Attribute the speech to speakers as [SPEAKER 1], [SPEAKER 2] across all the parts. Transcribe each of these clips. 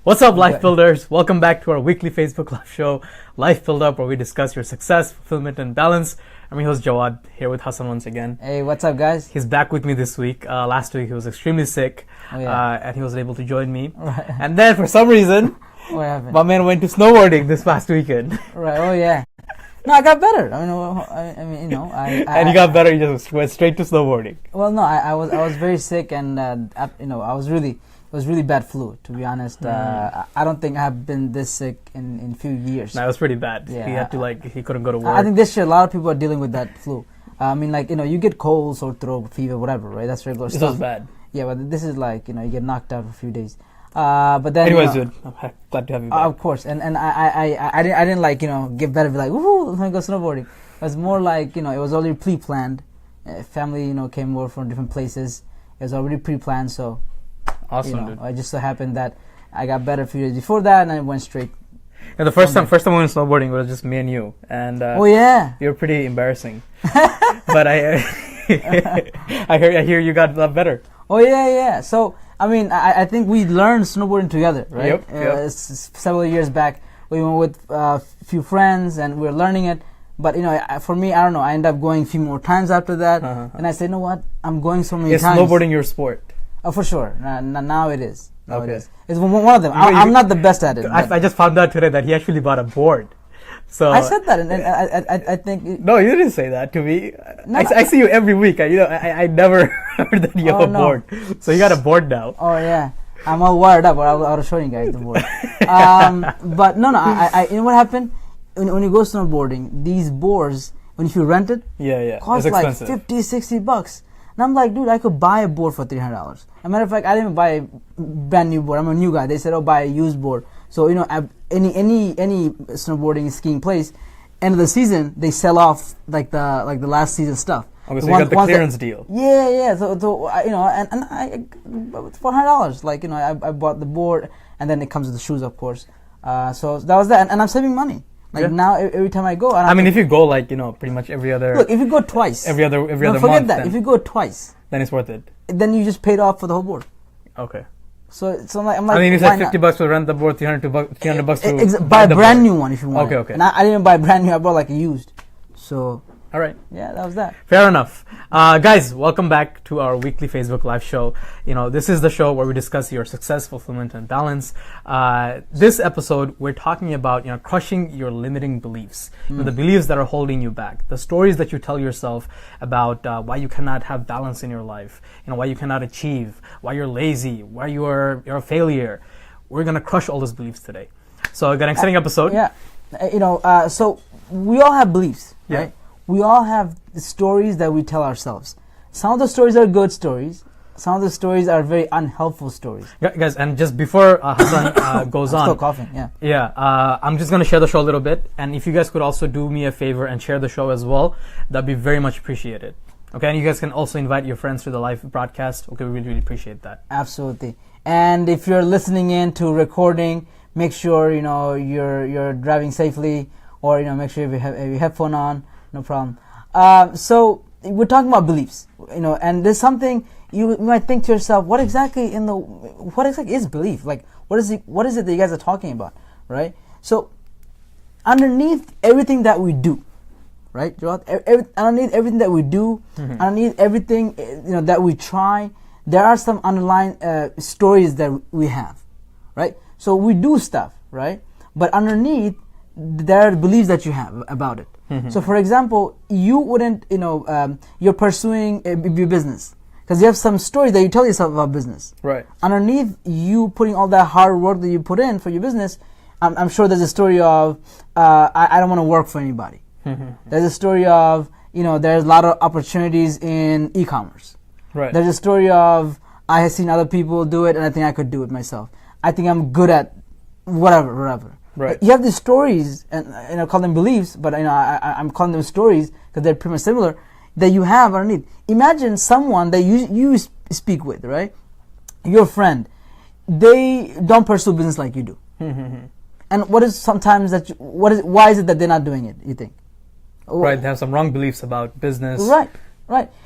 [SPEAKER 1] What's up, Life Builders? Welcome back to our weekly Facebook Live show, Life Buildup, where we discuss your success, fulfillment, and balance. I'm your host, Jawad, here with Hassan once again.
[SPEAKER 2] Hey, what's up, guys?
[SPEAKER 1] He's back with me this week. Last week, he was extremely sick, and he was able to join me.
[SPEAKER 2] Right.
[SPEAKER 1] And then, for some reason,
[SPEAKER 2] What happened?
[SPEAKER 1] my man went to snowboarding this past weekend.
[SPEAKER 2] Right. Oh, yeah. No, I got better. I
[SPEAKER 1] And you got better, you just went straight to snowboarding.
[SPEAKER 2] Well, no, I was very sick, and it was really bad flu. To be honest, I don't think I've been this sick in few years.
[SPEAKER 1] No, it was pretty bad.
[SPEAKER 2] Yeah,
[SPEAKER 1] he had to he couldn't go to work.
[SPEAKER 2] I think this year a lot of people are dealing with that flu. You get cold, sore throat, fever, whatever, right? That's regular stuff.
[SPEAKER 1] This was bad.
[SPEAKER 2] Yeah, but this is you get knocked out for a few days. But then,
[SPEAKER 1] anyways, dude, I'm glad to have you back.
[SPEAKER 2] Of course, and I didn't get better, be like, woohoo, let me go snowboarding. It was more like, it was already pre-planned. Family, came over from different places. It was already pre-planned, so
[SPEAKER 1] Awesome, dude.
[SPEAKER 2] it just so happened that I got better a few days before that, and I went straight.
[SPEAKER 1] And the first time we went snowboarding was just me and you, and
[SPEAKER 2] oh yeah,
[SPEAKER 1] you were pretty embarrassing. But I hear you got a lot better.
[SPEAKER 2] Oh yeah. So I think we learned snowboarding together, right?
[SPEAKER 1] Yep.
[SPEAKER 2] Several years back, we went with a few friends, and we were learning it. But for me, I don't know. I ended up going a few more times after that, and I said, you know what? I'm going so many times.
[SPEAKER 1] Is snowboarding your sport?
[SPEAKER 2] Oh, for sure. Now it is.
[SPEAKER 1] Okay.
[SPEAKER 2] It is. It's one of them. I'm not the best at it.
[SPEAKER 1] I just found out today that he actually bought a board. So
[SPEAKER 2] I said that, and I think.
[SPEAKER 1] No, you didn't say that to me.
[SPEAKER 2] No,
[SPEAKER 1] I see you every week. I never heard that you have a board. So you got a board now.
[SPEAKER 2] Oh yeah, I'm all wired up. I'll show you guys the board. But no. You know what happened? When you go snowboarding, these boards, if you rent it, cost like $50-$60. And I'm like, dude, I could buy a board for $300. As a matter of fact, I didn't buy a brand new board. I'm a new guy. They said, oh, buy a used board. So, any snowboarding skiing place, end of the season, they sell off like the last season stuff.
[SPEAKER 1] Okay, so you got the clearance deal.
[SPEAKER 2] Yeah. So and I $400. I bought the board, and then it comes with the shoes, of course. So that was that, and I'm saving money. Now, every time I go,
[SPEAKER 1] if you go pretty much every other.
[SPEAKER 2] Look, if you go twice,
[SPEAKER 1] every other
[SPEAKER 2] forget
[SPEAKER 1] month,
[SPEAKER 2] that. If you go twice,
[SPEAKER 1] then it's worth it.
[SPEAKER 2] Then you just paid off for the whole board.
[SPEAKER 1] Okay.
[SPEAKER 2] So I'm like,
[SPEAKER 1] you said $50 to rent the board, $300 to
[SPEAKER 2] buy a brand new one if you want.
[SPEAKER 1] Okay.
[SPEAKER 2] And I didn't buy a brand new. I bought a used. So.
[SPEAKER 1] All right.
[SPEAKER 2] Yeah, that was that.
[SPEAKER 1] Fair enough. Guys, welcome back to our weekly Facebook Live show. This is the show where we discuss your success, fulfillment, and balance. This episode, we're talking about, crushing your limiting beliefs. The beliefs that are holding you back. The stories that you tell yourself about why you cannot have balance in your life. Why you cannot achieve, why you're lazy, why you're a failure. We're going to crush all those beliefs today. So, got an exciting episode.
[SPEAKER 2] Yeah. So we all have beliefs, right? We all have the stories that we tell ourselves. Some of the stories are good stories. Some of the stories are very unhelpful stories.
[SPEAKER 1] Guys, and just before Hassan goes on.
[SPEAKER 2] I'm still coughing, yeah.
[SPEAKER 1] Yeah, I'm just going to share the show a little bit. And if you guys could also do me a favor and share the show as well, that'd be very much appreciated. Okay, and you guys can also invite your friends to the live broadcast. Okay, we really, really appreciate that.
[SPEAKER 2] Absolutely. And if you're listening in to recording, make sure, you're driving safely, or, make sure you have your headphone on. No problem. So we're talking about beliefs, and there's something you might think to yourself: what exactly is belief? What is it that you guys are talking about, right? So underneath everything that we do, right, underneath everything that we do, underneath everything that we try, there are some underlying stories that we have, right? So we do stuff, right, but underneath there are beliefs that you have about it. So, for example, you wouldn't, you're pursuing your business because you have some story that you tell yourself about business.
[SPEAKER 1] Right.
[SPEAKER 2] Underneath you putting all that hard work that you put in for your business, I'm sure there's a story of, I don't want to work for anybody. There's a story of, there's a lot of opportunities in e-commerce.
[SPEAKER 1] Right.
[SPEAKER 2] There's a story of, I have seen other people do it and I think I could do it myself. I think I'm good at whatever.
[SPEAKER 1] Right.
[SPEAKER 2] You have these stories, and I call them beliefs, but I'm calling them stories because they're pretty much similar, that you have underneath. Imagine someone that you speak with, right? Your friend. They don't pursue business like you do. And what is sometimes that? Why is it that they're not doing it? You think?
[SPEAKER 1] Right. They have some wrong beliefs about business.
[SPEAKER 2] Right.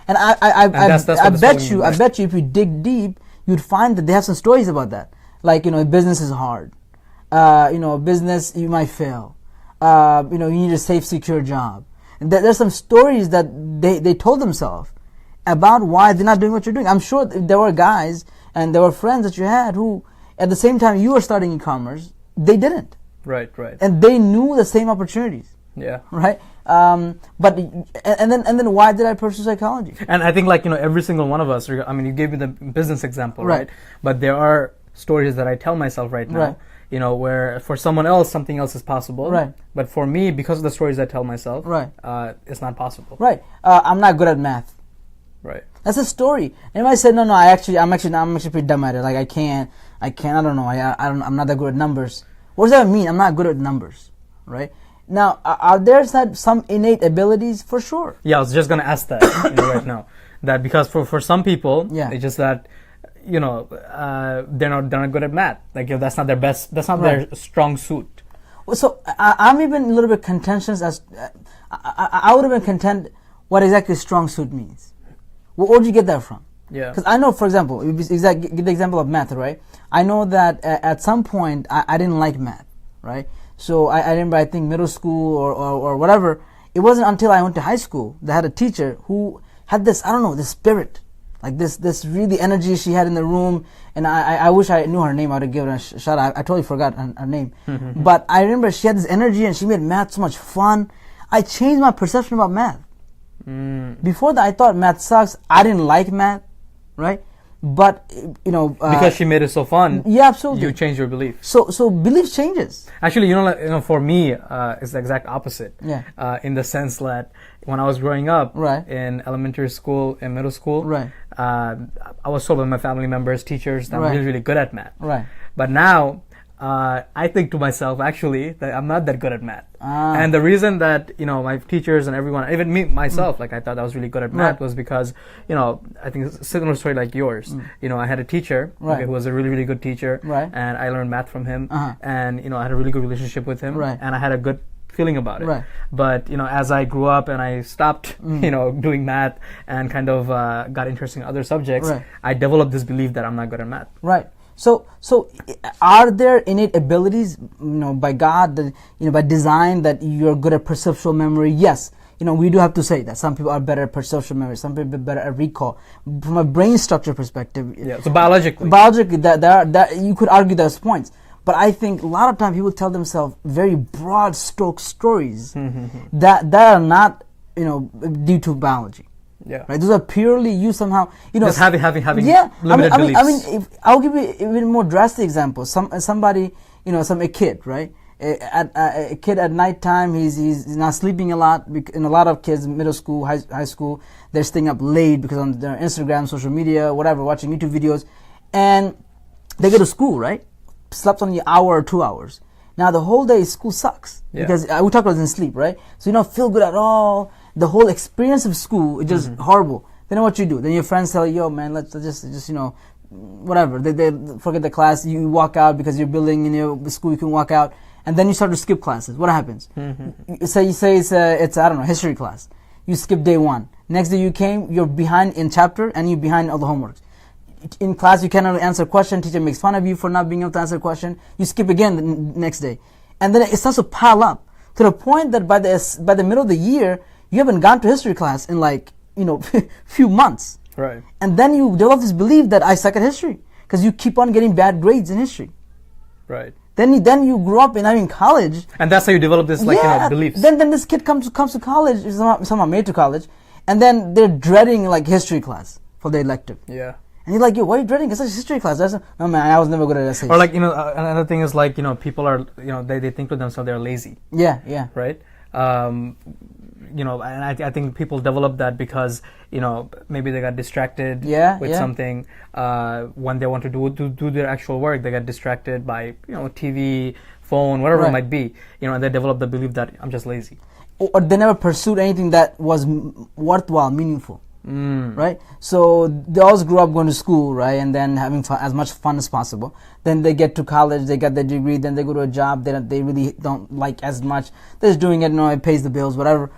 [SPEAKER 2] And I bet you if you dig deep, you'd find that they have some stories about that. Like, business is hard. Business, you might fail. You need a safe, secure job. There's some stories that they told themselves about why they're not doing what you're doing. I'm sure there were guys and there were friends that you had who, at the same time you were starting e-commerce, they didn't.
[SPEAKER 1] Right.
[SPEAKER 2] And they knew the same opportunities.
[SPEAKER 1] Yeah.
[SPEAKER 2] Right. But then why did I pursue psychology?
[SPEAKER 1] And I think every single one of us. I mean, you gave me the business example, right? But there are stories that I tell myself right now.
[SPEAKER 2] Right.
[SPEAKER 1] Where for someone else something else is possible.
[SPEAKER 2] Right.
[SPEAKER 1] But for me, because of the stories I tell myself,
[SPEAKER 2] right.
[SPEAKER 1] It's not possible.
[SPEAKER 2] Right. I'm not good at math.
[SPEAKER 1] Right.
[SPEAKER 2] That's a story. And if I said no, I'm actually pretty dumb at it. Like I can't. I don't know. I'm not that good at numbers. What does that mean? I'm not good at numbers, right? Now, are there some innate abilities? For sure.
[SPEAKER 1] Yeah, I was just gonna ask that right now. That because for some people, it's just that they're not good at math. Like that's not their best. That's not their strong suit.
[SPEAKER 2] So I'm even a little bit contentious as I would have been content what exactly strong suit means. Where did you get that from?
[SPEAKER 1] Yeah.
[SPEAKER 2] Because I know, for example, give the example of math, right? I know that at some point I didn't like math, right? So I remember, I think middle school or whatever, it wasn't until I went to high school that I had a teacher who had this, this spirit, like this really energy she had in the room. And I wish I knew her name. I would have given her a shout out. I totally forgot her name. But I remember she had this energy and she made math so much fun. I changed my perception about math. Before that, I thought math sucks. I didn't like math, right? But
[SPEAKER 1] because she made it so fun,
[SPEAKER 2] yeah, absolutely,
[SPEAKER 1] you change your belief.
[SPEAKER 2] So belief changes.
[SPEAKER 1] Actually, for me, it's the exact opposite.
[SPEAKER 2] Yeah.
[SPEAKER 1] In the sense that when I was growing up,
[SPEAKER 2] right.
[SPEAKER 1] in elementary school and middle school,
[SPEAKER 2] right.
[SPEAKER 1] I was told by my family members, teachers, that I'm really, really good at math.
[SPEAKER 2] Right.
[SPEAKER 1] But now, I think to myself, actually, that I'm not that good at math. And the reason that, my teachers and everyone, even me, myself, like I thought I was really good at math was because, I think it's a similar story like yours. I had a teacher who was a really, really good teacher.
[SPEAKER 2] Right.
[SPEAKER 1] And I learned math from him. And, I had a really good relationship with him.
[SPEAKER 2] Right.
[SPEAKER 1] And I had a good feeling about it.
[SPEAKER 2] Right.
[SPEAKER 1] But, as I grew up and I stopped, doing math and kind of got interested in other subjects, I developed this belief that I'm not good at math.
[SPEAKER 2] Right. So are there innate abilities, by God, that, by design, that you're good at perceptual memory? Yes. We do have to say that some people are better at perceptual memory, some people are better at recall. From a brain structure perspective,
[SPEAKER 1] yeah. So biologically,
[SPEAKER 2] that you could argue those points. But I think a lot of times people tell themselves very broad stroke stories that are not, due to biology.
[SPEAKER 1] Yeah.
[SPEAKER 2] Right. Those are purely you somehow.
[SPEAKER 1] Just having
[SPEAKER 2] yeah.
[SPEAKER 1] limited beliefs.
[SPEAKER 2] I'll give you even more drastic example. Somebody, a kid, right? A kid at nighttime, he's not sleeping a lot. And a lot of kids, middle school, high school, they're staying up late because on their Instagram, social media, whatever, watching YouTube videos, and they go to school, right? Slept only an hour or 2 hours. Now the whole day school sucks because we talk about this in sleep, right? So you don't feel good at all. The whole experience of school is just horrible. Then what you do? Then your friends tell you, yo, man, let's just whatever. They forget the class. You walk out because you're building in your school. You can walk out, and then you start to skip classes. What happens? You say it's history class. You skip day 1. Next day you're behind in chapter and you're behind all the homeworks. In class you cannot answer a question. Teacher makes fun of you for not being able to answer a question. You skip again the next day, and then it starts to pile up to the point that by the middle of the year, you haven't gone to history class in few months. Right. And then you develop this belief that I suck at history because you keep on getting bad grades in history.
[SPEAKER 1] Right.
[SPEAKER 2] Then you grow up in college.
[SPEAKER 1] And that's how you develop this beliefs.
[SPEAKER 2] Then this kid comes to college, somehow made to college, and then they're dreading history class for the elective.
[SPEAKER 1] Yeah.
[SPEAKER 2] And you're like, yo, why are you dreading? It's such a history class. No man, I was never good at essays.
[SPEAKER 1] Or another thing is people are they think to themselves they're lazy.
[SPEAKER 2] Yeah, yeah.
[SPEAKER 1] Right. And I think people develop that because maybe they got distracted with something. When they want to do their actual work, they get distracted by TV, phone, whatever it might be. And they develop the belief that I'm just lazy.
[SPEAKER 2] Or they never pursued anything that was worthwhile, meaningful. Right? So they always grew up going to school, right? And then having fun, as much fun as possible. Then they get to college, they get their degree, then they go to a job they really don't like as much. They're just doing it, it pays the bills, whatever.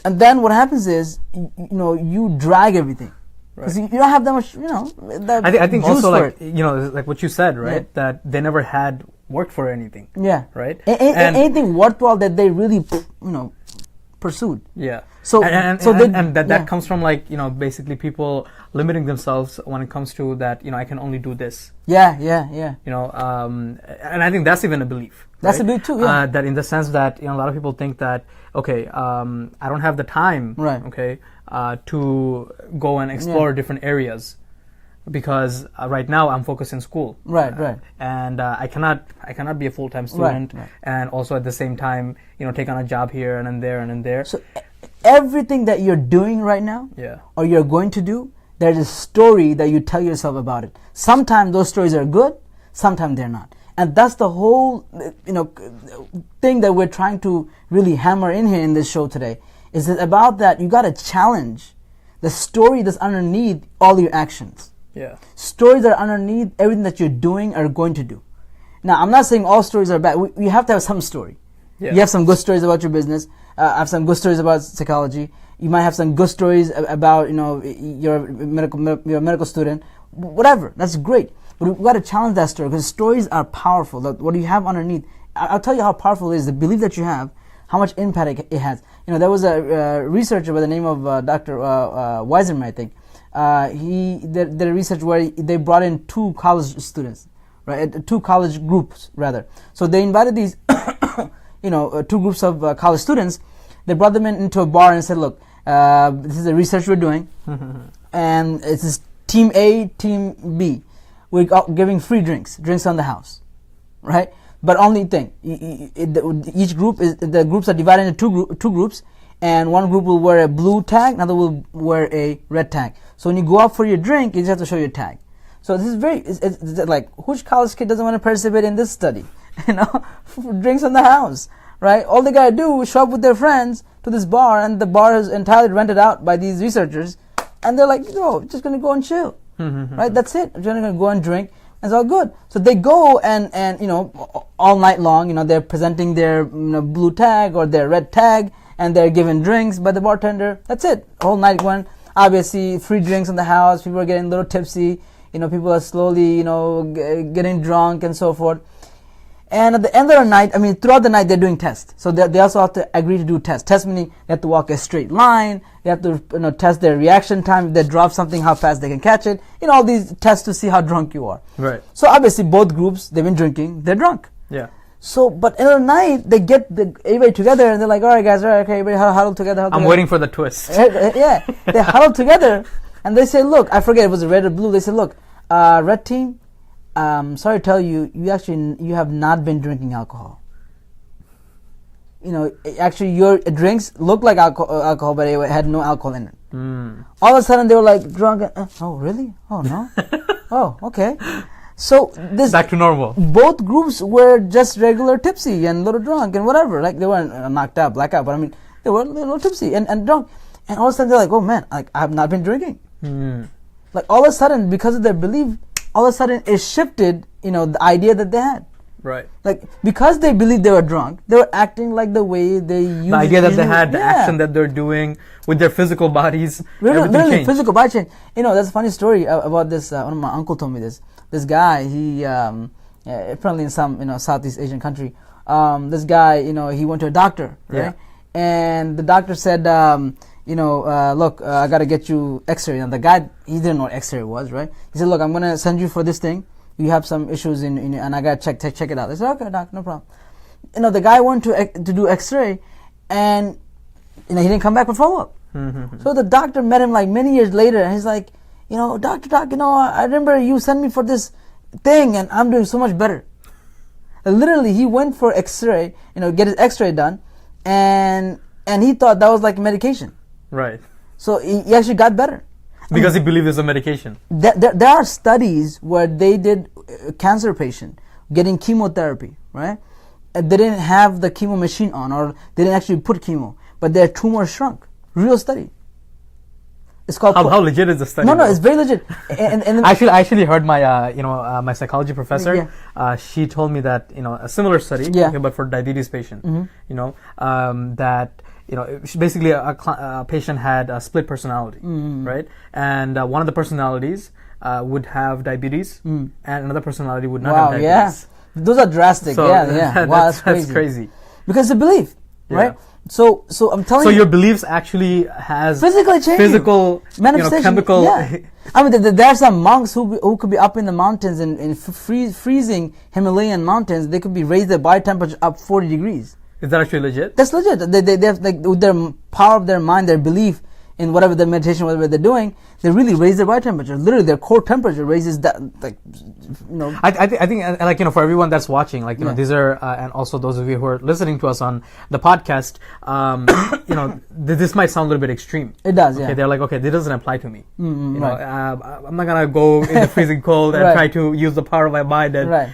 [SPEAKER 2] And then what happens is, you drag everything. Because you don't have that much, that
[SPEAKER 1] I think
[SPEAKER 2] juice
[SPEAKER 1] also
[SPEAKER 2] for
[SPEAKER 1] like
[SPEAKER 2] it.
[SPEAKER 1] like what you said, right?
[SPEAKER 2] Yeah.
[SPEAKER 1] That they never had worked for anything.
[SPEAKER 2] Yeah.
[SPEAKER 1] Right.
[SPEAKER 2] And anything worthwhile that they really, pursued.
[SPEAKER 1] Yeah.
[SPEAKER 2] So
[SPEAKER 1] that comes from like basically people limiting themselves when it comes to that I can only do this.
[SPEAKER 2] Yeah.
[SPEAKER 1] And I think that's even a belief.
[SPEAKER 2] That's
[SPEAKER 1] right?
[SPEAKER 2] a belief too. Yeah.
[SPEAKER 1] That in the sense that a lot of people think that okay, I don't have the time.
[SPEAKER 2] Right.
[SPEAKER 1] Okay. To go and explore different areas. Because right now I'm focused in school,
[SPEAKER 2] right,
[SPEAKER 1] and I cannot be a full-time student,
[SPEAKER 2] right.
[SPEAKER 1] and also at the same time, take on a job here and then there and then there.
[SPEAKER 2] So everything that you're doing right now, or you're going to do, there's a story that you tell yourself about it. Sometimes those stories are good, sometimes they're not, and that's the whole thing that we're trying to really hammer in here in this show today. Is it about that you got to challenge the story that's underneath all your actions.
[SPEAKER 1] Yeah.
[SPEAKER 2] Stories that are underneath everything that you're doing or going to do. Now, I'm not saying all stories are bad. You have to have some story. Yeah. You have some good stories about your business. I have some good stories about psychology. You might have some good stories about, you're a medical student. Whatever. That's great. But we've got to challenge that story because stories are powerful. What do you have underneath? I'll tell you how powerful it is. The belief that you have, how much impact it has. There was a researcher by the name of Dr. Weiserman, I think. He did a research where they brought in two college students, right? Two college groups, rather. So they invited these, two groups of college students. They brought them into a bar and said, look, this is the research we're doing. And it's Team A, Team B. We're giving free drinks on the house, right? But only thing, each group the groups are divided into two groups, and one group will wear a blue tag, another will wear a red tag. So when you go out for your drink, you just have to show your tag. So this is it's like, which college kid doesn't want to participate in this study? Drinks on the house, right? All they gotta do is show up with their friends to this bar, and the bar is entirely rented out by these researchers, and they're like, just gonna go and chill, right? That's it. I'm just gonna go and drink. It's all good. So they go and all night long, they're presenting their blue tag or their red tag, and they're given drinks by the bartender. That's it. All night going. Obviously, free drinks in the house. People are getting a little tipsy. People are slowly, getting drunk and so forth. And at the end of the night, throughout the night, they're doing tests. So they also have to agree to do tests. Tests meaning they have to walk a straight line. They have to test their reaction time. If they drop something, how fast they can catch it. All these tests to see how drunk you are.
[SPEAKER 1] Right.
[SPEAKER 2] So obviously, both groups, they've been drinking. They're drunk.
[SPEAKER 1] Yeah.
[SPEAKER 2] So, but in the night, they get everybody together, and they're like, all right, guys, all right, okay, everybody huddle together.
[SPEAKER 1] I'm waiting for the twist.
[SPEAKER 2] Yeah. They huddle together, and they say, look, I forget if it was red or blue. They said, look, red team, sorry to tell you, you have not been drinking alcohol. Actually, your drinks look like alcohol, but it had no alcohol in it. All of a sudden, they were like drunk. Oh, really? Oh, no? Oh, okay. So this
[SPEAKER 1] back to normal.
[SPEAKER 2] Both groups were just regular tipsy and a little drunk and whatever. Like they weren't knocked out, blackout, but they were a little tipsy and drunk. And all of a sudden, they're like, oh man, I have not been drinking. Like all of a sudden, because of their belief, all of a sudden it shifted, the idea that they had.
[SPEAKER 1] Right.
[SPEAKER 2] Like because they believed they were drunk, they were acting like the way they used.
[SPEAKER 1] The idea that they had, the action that they're doing with their physical bodies,
[SPEAKER 2] really physical body change. That's a funny story about this. One of my uncle told me this. This guy, he apparently in some Southeast Asian country. This guy, he went to a doctor, right? Yeah. And the doctor said, look, I got to get you X-ray. And the guy, he didn't know what X-ray was, right? He said, look, I'm gonna send you for this thing. You have some issues and I got to check it out. I said, okay, doc, no problem. The guy went to do X-ray, and he didn't come back for follow-up. So the doctor met him like many years later, and he's like, doc, I remember you sent me for this thing, and I'm doing so much better. Literally, he went for X-ray, get his X-ray done, and he thought that was like medication.
[SPEAKER 1] Right.
[SPEAKER 2] So he actually got better.
[SPEAKER 1] Because he believed it's a medication.
[SPEAKER 2] There are studies where they did cancer patient getting chemotherapy, right? They didn't have the chemo machine on, or they didn't actually put chemo, but their tumor shrunk. Real study. It's called
[SPEAKER 1] How legit is the study?
[SPEAKER 2] No, it's very legit. And
[SPEAKER 1] I actually heard my my psychology professor. She told me that a similar study, okay, but for diabetes patient. That basically a patient had a split personality, right? And one of the personalities would have diabetes, and another personality would not have diabetes.
[SPEAKER 2] Yeah, those are drastic.
[SPEAKER 1] So
[SPEAKER 2] Wow, that's crazy. Because it's a belief, right? So I'm telling you.
[SPEAKER 1] So your beliefs actually has
[SPEAKER 2] physically change
[SPEAKER 1] physical,
[SPEAKER 2] manifestation,
[SPEAKER 1] chemical.
[SPEAKER 2] Yeah. I mean, there are some monks who could be up in the mountains in freezing Himalayan mountains. They could be raised their body temperature up 40 degrees.
[SPEAKER 1] Is that actually legit?
[SPEAKER 2] That's legit. They have, like, with their power of their mind, their belief in whatever their meditation, whatever they're doing, they really raise their body temperature. Literally, their core temperature raises that, like,
[SPEAKER 1] I think, like, for everyone that's watching, like, these are, and also those of you who are listening to us on the podcast, this might sound a little bit extreme.
[SPEAKER 2] It does,
[SPEAKER 1] okay, they're like, okay, this doesn't apply to me. I'm not gonna go in the freezing cold and try to use the power of my mind and,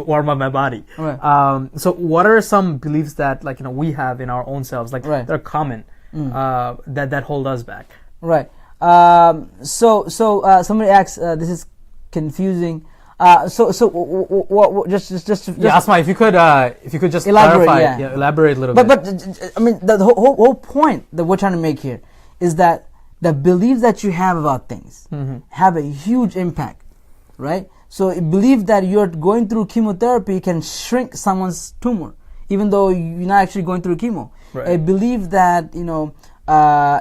[SPEAKER 1] warm up my body. So what are some beliefs that, like, we have in our own selves, like, that are common, that hold us back? Right.
[SPEAKER 2] So somebody asks, this is confusing. Just
[SPEAKER 1] Asma, if you could just
[SPEAKER 2] elaborate,
[SPEAKER 1] clarify, elaborate a little bit.
[SPEAKER 2] But I mean, the whole point that we're trying to make here is that the beliefs that you have about things have a huge impact, right? So a belief that you're going through chemotherapy can shrink someone's tumor, even though you're not actually going through chemo. Right. A belief that I'm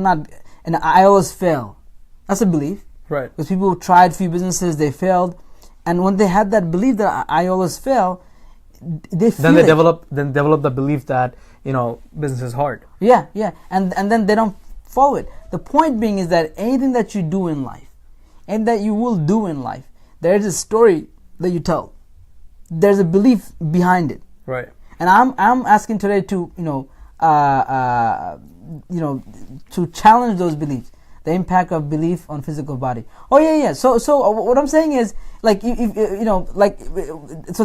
[SPEAKER 2] not, and I always fail. That's a belief.
[SPEAKER 1] Right.
[SPEAKER 2] Because people who tried a few businesses, they failed, and when they had that belief that I always fail, they feel
[SPEAKER 1] develop the belief that business is hard.
[SPEAKER 2] Yeah, and then they don't follow it. The point being is that anything that you do in life, and that you will do in life, there is a story that you tell. There's a belief behind it.
[SPEAKER 1] Right.
[SPEAKER 2] And I'm asking today to to challenge those beliefs, the impact of belief on physical body. Oh yeah. So what I'm saying is, like, so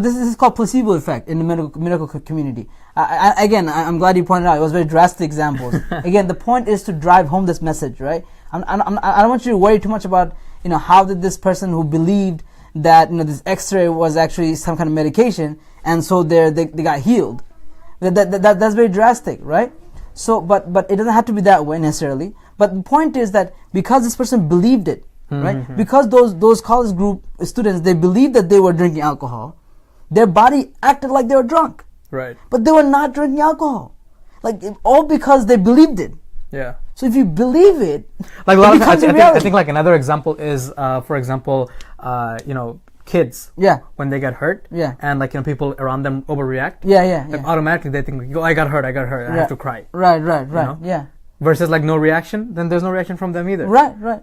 [SPEAKER 2] this is called placebo effect in the medical community. I'm glad you pointed out. It was very drastic examples. Again, the point is to drive home this message, right? I don't want you to worry too much about how did this person who believed that this X-ray was actually some kind of medication, and so they got healed. That's very drastic, right? So, but it doesn't have to be that way necessarily. But the point is that because this person believed it, right? Because those college group students, they believed that they were drinking alcohol, their body acted like they were drunk.
[SPEAKER 1] Right.
[SPEAKER 2] But they were not drinking alcohol, all because they believed it.
[SPEAKER 1] Yeah.
[SPEAKER 2] So if you believe it,
[SPEAKER 1] like a lot of, I think like another example is, for example, kids.
[SPEAKER 2] Yeah.
[SPEAKER 1] When they get hurt.
[SPEAKER 2] Yeah.
[SPEAKER 1] And people around them overreact.
[SPEAKER 2] Yeah.
[SPEAKER 1] Automatically they think, I got hurt. I have to cry.
[SPEAKER 2] Right. Yeah.
[SPEAKER 1] Versus no reaction, then there's no reaction from them either.
[SPEAKER 2] Right.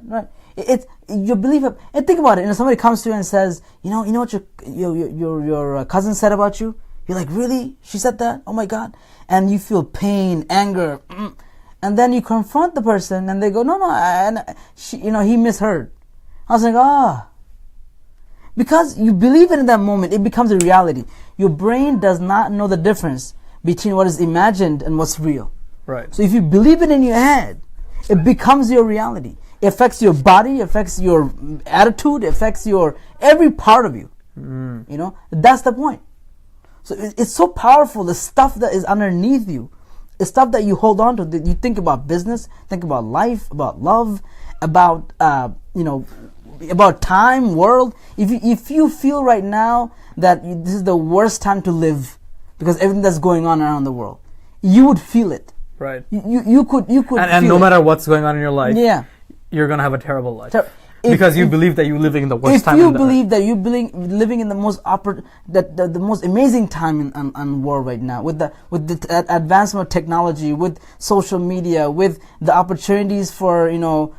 [SPEAKER 2] It's your belief. And think about it. Somebody comes to you and says, you know what your cousin said about you. You're like, really? She said that? Oh my God! And you feel pain, anger, and then you confront the person, and they go, no, and he misheard. I was like, because you believe it in that moment, it becomes a reality. Your brain does not know the difference between what is imagined and what's real.
[SPEAKER 1] Right.
[SPEAKER 2] So if you believe it in your head, it becomes your reality. It affects your body, affects your attitude, affects every part of you. That's the point. So it's so powerful. The stuff that is underneath you, the stuff that you hold on to. That you think about business, think about life, about love, about about time, world. If you feel right now that this is the worst time to live because everything that's going on around the world, you would feel it.
[SPEAKER 1] Right.
[SPEAKER 2] You could.
[SPEAKER 1] And no matter what's going on in your life,
[SPEAKER 2] yeah,
[SPEAKER 1] you're gonna have a terrible life. Because you believe that you're living in the worst time.
[SPEAKER 2] If you believe that you're living in the most the most amazing time in the world right now, with the advancement of technology, with social media, with the opportunities for young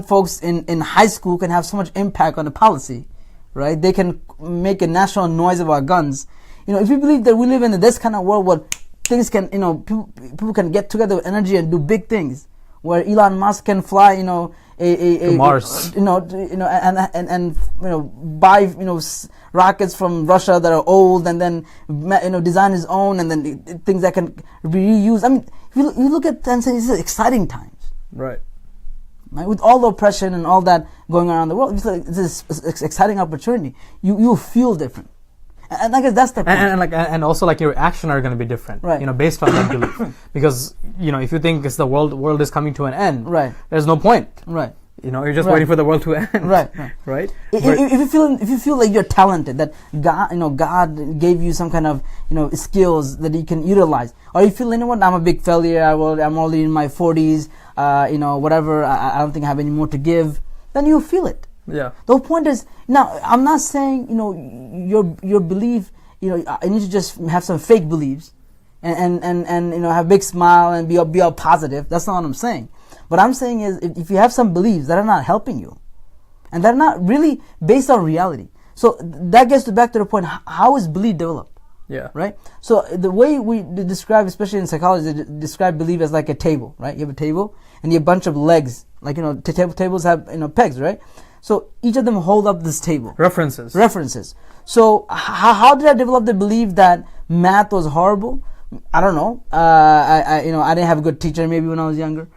[SPEAKER 2] folks in high school can have so much impact on the policy, right? They can make a national noise about guns. If you believe that we live in this kind of world where things can, people can get together with energy and do big things, where Elon Musk can fly,
[SPEAKER 1] to Mars,
[SPEAKER 2] and buy rockets from Russia that are old, and then design his own, and then things that can be reused. I mean, you look at and say, these are exciting times.
[SPEAKER 1] Right.
[SPEAKER 2] Right? With all the oppression and all that going on around the world, it's this exciting opportunity. You feel different. And I guess that's the point.
[SPEAKER 1] And also like your action are going to be different,
[SPEAKER 2] right?
[SPEAKER 1] Based on that belief. Because if you think it's the world is coming to an end,
[SPEAKER 2] right?
[SPEAKER 1] There's no point,
[SPEAKER 2] right?
[SPEAKER 1] You're just waiting for the world to end,
[SPEAKER 2] right?
[SPEAKER 1] Right?
[SPEAKER 2] If you feel like you're talented, that God gave you some kind of skills that you can utilize, or you feel I'm a big failure. I'm only in my 40s, whatever. I don't think I have any more to give. Then you feel it.
[SPEAKER 1] Yeah.
[SPEAKER 2] The whole point is, now I'm not saying your belief. You need to just have some fake beliefs, and have a big smile and be all positive. That's not what I'm saying. What I'm saying is, if you have some beliefs that are not helping you, and they're not really based on reality, so that gets back to the point: how is belief developed?
[SPEAKER 1] Yeah.
[SPEAKER 2] Right. So the way we describe, especially in psychology, they describe belief as like a table. Right. You have a table and you have a bunch of legs. Like tables have pegs. Right. So each of them hold up this table. References. So how did I develop the belief that math was horrible? I don't know. I didn't have a good teacher maybe when I was younger.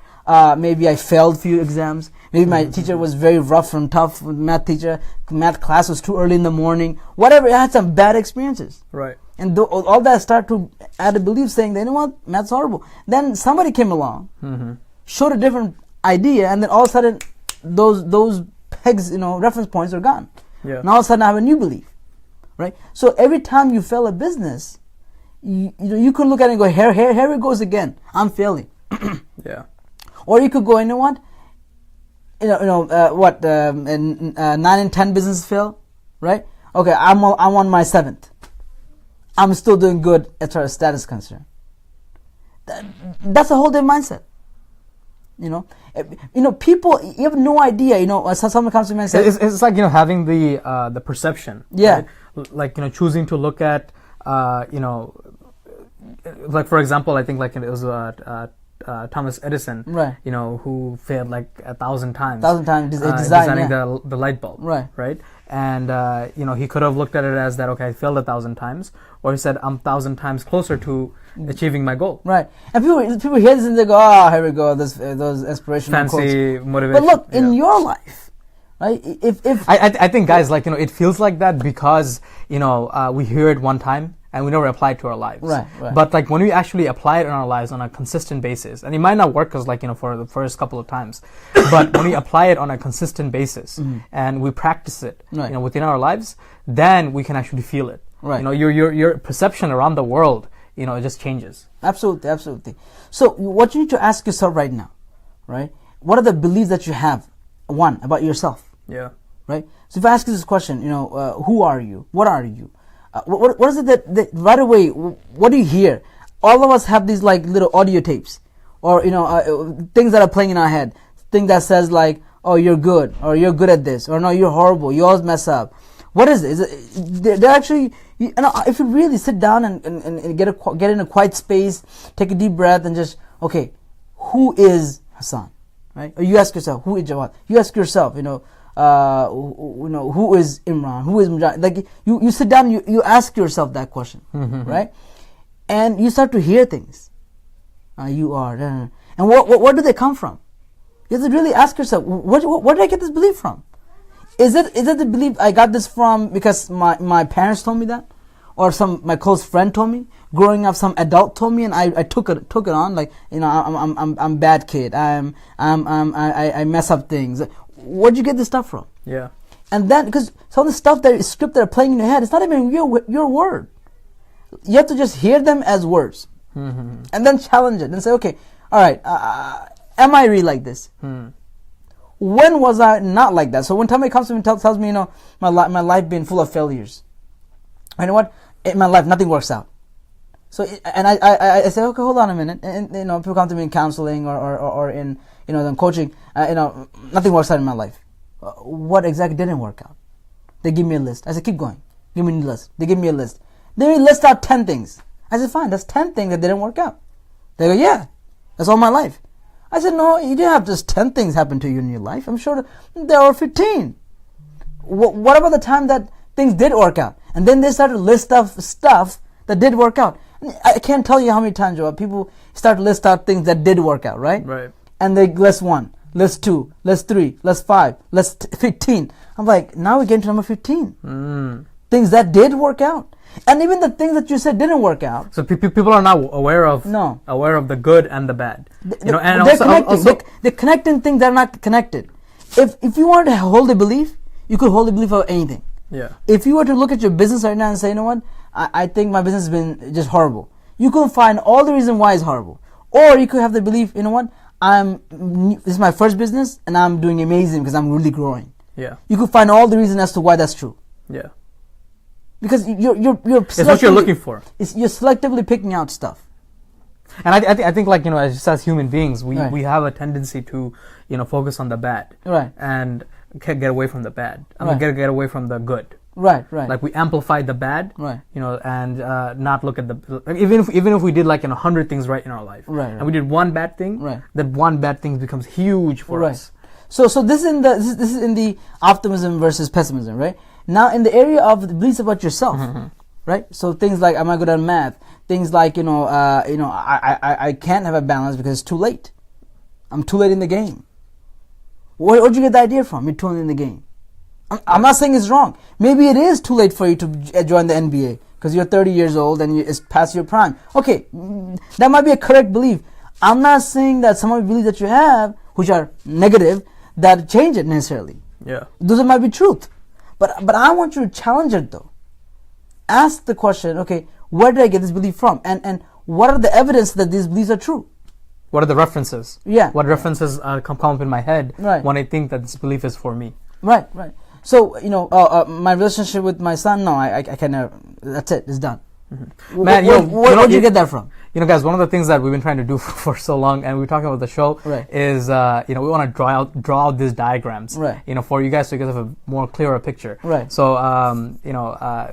[SPEAKER 2] Maybe I failed few exams. Maybe my teacher was very rough and tough. Math teacher, math class was too early in the morning. Whatever. I had some bad experiences.
[SPEAKER 1] Right.
[SPEAKER 2] And all that start to add a belief saying, you know what, math's horrible. Then somebody came along, showed a different idea, and then all of a sudden those pegs, reference points are gone.
[SPEAKER 1] Yeah.
[SPEAKER 2] Now all of a sudden I have a new belief, right? So every time you fail a business, you could look at it and go, here it goes again. I'm failing.
[SPEAKER 1] Yeah.
[SPEAKER 2] Or you could go, you know what? 9 in 10 businesses fail, right? Okay, I'm on my 7th. I'm still doing good as far as status is concerned. That's a whole different mindset. People, you have no idea. Someone comes to me and says,
[SPEAKER 1] it's like having the perception.
[SPEAKER 2] Yeah.
[SPEAKER 1] Right? Like choosing to look at like for example, I think like it was Thomas Edison,
[SPEAKER 2] right?
[SPEAKER 1] Who failed like 1,000 times.
[SPEAKER 2] Designing
[SPEAKER 1] the light bulb,
[SPEAKER 2] right?
[SPEAKER 1] Right. And he could have looked at it as that. Okay, I failed 1,000 times, or he said I'm 1,000 times closer to achieving my goal.
[SPEAKER 2] Right. And people hear this and they go, "Oh, here we go. Those inspirational
[SPEAKER 1] fancy motivation."
[SPEAKER 2] But look, in your life, right? If
[SPEAKER 1] I think guys, like it feels like that because we hear it one time and we never apply it to our lives.
[SPEAKER 2] Right.
[SPEAKER 1] But like when we actually apply it in our lives on a consistent basis, and it might not work because for the first couple of times, but when we apply it on a consistent basis and we practice it,
[SPEAKER 2] right.
[SPEAKER 1] Within our lives, then we can actually feel it.
[SPEAKER 2] Right.
[SPEAKER 1] Your perception around the world, it just changes.
[SPEAKER 2] Absolutely. So what you need to ask yourself right now, right? What are the beliefs that you have? One, about yourself.
[SPEAKER 1] Yeah.
[SPEAKER 2] Right. So if I ask you this question, who are you? What are you? What is it that right away? What do you hear? All of us have these like little audio tapes, or things that are playing in our head. Thing that says like, "Oh, you're good," or "You're good at this," or "No, you're horrible. You always mess up." What is it? Is it they're actually? If you really sit down and get in a quiet space, take a deep breath, and just who is Hassan, right? Or you ask yourself, who is Jawad? You ask yourself, who is Imran? Who is Mujahid? Like you sit down, you ask yourself that question, right? And you start to hear things. You are, and where do they come from? You have to really ask yourself, where did I get this belief from? Is it the belief I got this from because my parents told me that, or my close friend told me? Growing up, some adult told me, and I took it on. Like I'm bad kid. I mess up things. Where'd you get this stuff from?
[SPEAKER 1] Yeah.
[SPEAKER 2] And then because some of the stuff script that are playing in your head, it's not even your word. You have to just hear them as words, and then challenge it and say, okay, all right, am I really like this? When was I not like that? So when somebody comes to me and tells me, my life being full of failures, you know what? In my life, nothing works out. So and I say, okay, hold on a minute. And people come to me in counseling or in in coaching. Nothing works out in my life. What exactly didn't work out? They give me a list. I said, keep going. Give me a list. They give me a list. They list out 10 things. I said, fine. That's 10 things that didn't work out. They go, yeah, that's all my life. I said, no, you didn't have just 10 things happen to you in your life. I'm sure there were 15. What about the time that things did work out? And then they started to list stuff that did work out. I can't tell you how many times, Joel, people start to list out things that did work out, right?
[SPEAKER 1] Right.
[SPEAKER 2] And they list 1, list 2, list 3, list 5, list 15. I'm like, now we're getting to number 15. Things that did work out. And even the things that you said didn't work out.
[SPEAKER 1] So people are now aware of the good and the bad. And
[SPEAKER 2] they're connecting things that are not connected. If you wanted to hold a belief, you could hold a belief of anything.
[SPEAKER 1] Yeah.
[SPEAKER 2] If you were to look at your business right now and say, you know what, I think my business has been just horrible. You could find all the reason why it's horrible. Or you could have the belief, you know what, this is my first business and I'm doing amazing because I'm really growing.
[SPEAKER 1] Yeah.
[SPEAKER 2] You could find all the reason as to why that's true.
[SPEAKER 1] Yeah.
[SPEAKER 2] Because you're
[SPEAKER 1] it's what you're looking for.
[SPEAKER 2] You're selectively picking out stuff. And
[SPEAKER 1] I think like, as human beings, we have a tendency to, focus on the bad.
[SPEAKER 2] Right.
[SPEAKER 1] And get away from the bad. Get away from the good.
[SPEAKER 2] Right.
[SPEAKER 1] Like we amplify the bad.
[SPEAKER 2] Right.
[SPEAKER 1] And not look at the even if we did like 100 things right in our life.
[SPEAKER 2] Right.
[SPEAKER 1] And we did one bad thing.
[SPEAKER 2] Right.
[SPEAKER 1] That one bad thing becomes huge for us.
[SPEAKER 2] So this is in the optimism versus pessimism, right? Now in the area of the beliefs about yourself, right? So things like, am I good at math? Things like, I can't have a balance because it's too late. I'm too late in the game. Where'd you get the idea from? You're too late in the game. I'm not saying it's wrong. Maybe it is too late for you to join the NBA because you're 30 years old and it's past your prime. Okay, that might be a correct belief. I'm not saying that some of the beliefs that you have, which are negative, that change it necessarily.
[SPEAKER 1] Yeah.
[SPEAKER 2] Those might be truth. But I want you to challenge it though. Ask the question, okay, where did I get this belief from? And what are the evidence that these beliefs are true?
[SPEAKER 1] What are the references?
[SPEAKER 2] Yeah.
[SPEAKER 1] What references come up in my head when I think that this belief is for me?
[SPEAKER 2] Right. So, my relationship with my son, no, I can never, that's it, it's done.
[SPEAKER 1] Man,
[SPEAKER 2] where did you get that from?
[SPEAKER 1] Guys, one of the things that we've been trying to do for so long, and we're talking about the show, is we want to draw out these diagrams, for you guys, so you guys have a more clearer picture.
[SPEAKER 2] Right.
[SPEAKER 1] So,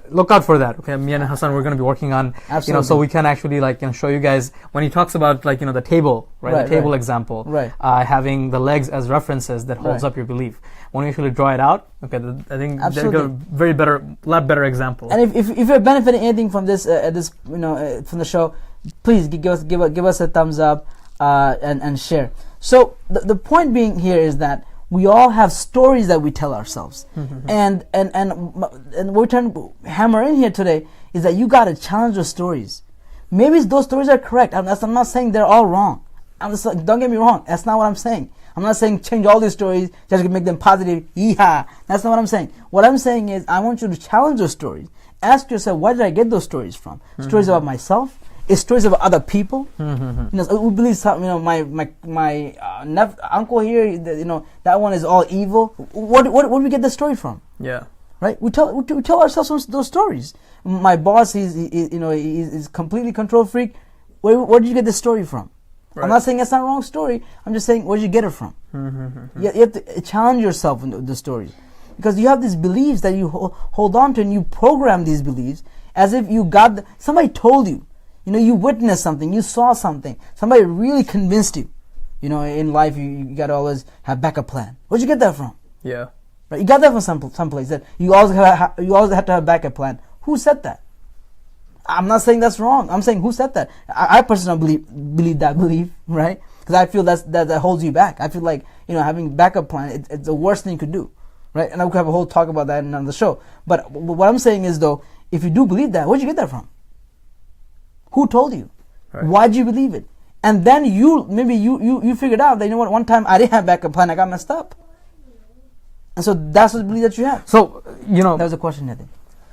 [SPEAKER 1] look out for that. Okay, me and Hassan, we're going to be working on, so we can actually show you guys when he talks about the table, the table example, having the legs as references that holds up your belief. When you actually draw it out, okay, I think they're a lot better example.
[SPEAKER 2] And if you're benefiting anything from this, from the show, please give us a thumbs up and share. So the point being here is that we all have stories that we tell ourselves, and what we're trying to hammer in here today is that you got to challenge those stories. Maybe those stories are correct. I'm not saying they're all wrong. Don't get me wrong. That's not what I'm saying. I'm not saying change all these stories just to make them positive. Yeehaw. That's not what I'm saying. What I'm saying is I want you to challenge those stories. Ask yourself, where did I get those stories from? Stories about myself? It's stories about other people. We believe my uncle here. That one is all evil. Where do we get the story from?
[SPEAKER 1] Yeah.
[SPEAKER 2] Right. We tell ourselves those stories. My boss, he's completely control freak. Where did you get this story from? Right. I'm not saying that's not a wrong story. I'm just saying, where did you get it from? You have to challenge yourself in the story. Because you have these beliefs that you hold on to, and you program these beliefs as if you got somebody told you. You witnessed something, you saw something. Somebody really convinced you. In life, you got to always have backup plan. Where'd you get that from?
[SPEAKER 1] Yeah.
[SPEAKER 2] Right. You got that from someplace that you always have to have backup plan. Who said that? I'm not saying that's wrong. I'm saying who said that. I personally believe that belief, right? Because I feel that holds you back. I feel like having backup plan, it's the worst thing you could do, right? And I could have a whole talk about that on the show. But what I'm saying is though, if you do believe that, where'd you get that from? Who told you? Right. Why'd you believe it? And then you figured out that one time I didn't have backup plan, I got messed up. And so that's the belief that you have.
[SPEAKER 1] So
[SPEAKER 2] that was a question, I think.